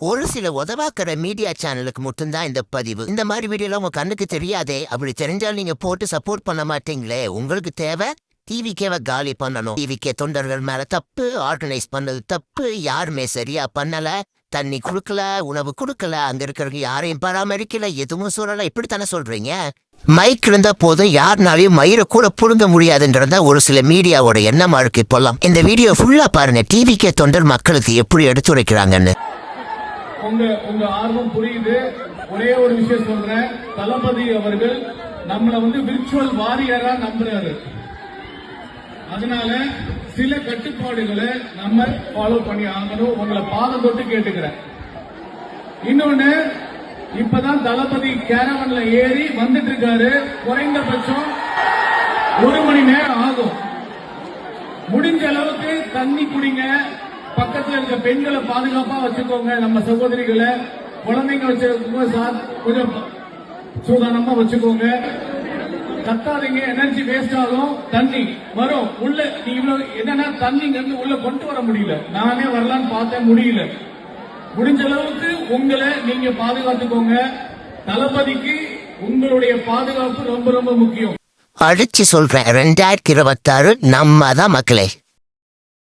ஒரு சில உதவாக்கிற மீடியா சேனலுக்கு மட்டும்தான் இந்த பதிவு. இந்த மாதிரி வீடியோலாம் உங்க கண்ணுக்கு தெரியாதே. அப்படி தெரிஞ்சாலும் நீங்க போட்டு சப்போர்ட் பண்ண மாட்டீங்களே. உங்களுக்கு தேவை டிவிக்கேவை காலி பண்ணணும். டிவிக்கே தொண்டர்கள் மேல தப்பு, ஆர்கனைஸ் பண்ணது தப்பு, யாருமே சரியா பண்ணல, தண்ணி குடுக்கல, உணவு கொடுக்கல, அங்க இருக்கிறவங்க யாரையும் பராமரிக்கல, எதுவும் சொல்லல. இப்படித்தானே சொல்றீங்க? மைக் இருந்தா போதும், யாருனாலையும் மயிரை கூட புடுங்க முடியாதுன்றதா ஒரு சில மீடியாவோட எண்ணமா இருக்கு இப்பெல்லாம். இந்த வீடியோ ஃபுல்லா பாருங்க, டிவிக்கே தொண்டர் மக்களுக்கு எப்படி எடுத்துரைக்கிறாங்கன்னு. உங்க ஆர்வம் புரியுது. ஒரே ஒரு விஷயம் சொல்றேன், தளபதி அவர்கள் நம்மள விர்ச்சுவல் வாரியரா நம்புறாரு. அதனால சில கட்டுப்பாடுகளை நம்ம ஃபாலோ பண்ணி ஆகணும். உங்களை பாதம் தொட்டு கேட்டுக்கிறேன். இன்னொன்னு, இப்பதான் தளபதி கேரவன்ல ஏறி வந்துட்டு இருக்காரு. குறைந்தபட்சம் 1 மணி நேரம் ஆகும். முடிஞ்ச அளவுக்கு தண்ணி குடிங்க. பக்கத்துல இருக்க பெண்களை பாதுகாப்பா வச்சுக்கோங்க. நம்ம சகோதரிகளை, குழந்தைங்க வச்சிருக்க கொஞ்சம் சூதானமா வச்சுக்கோங்க. கத்தாதீங்க, எனர்ஜி வேஸ்ட் ஆகும். தண்ணி வரும் உள்ள. இவ்வளவு என்னன்னா, தண்ணிங்க உள்ள கொண்டு வர முடியல. நானே வரலான்னு பார்த்தேன், முடியல. முடிஞ்ச அளவுக்கு உங்களை நீங்க பாதுகாத்துக்கோங்க. தளபதிக்கு உங்களுடைய பாதுகாப்பு ரொம்ப ரொம்ப முக்கியம். அடிச்சு சொல்றேன், 2026 நம்ம தான் மக்களே.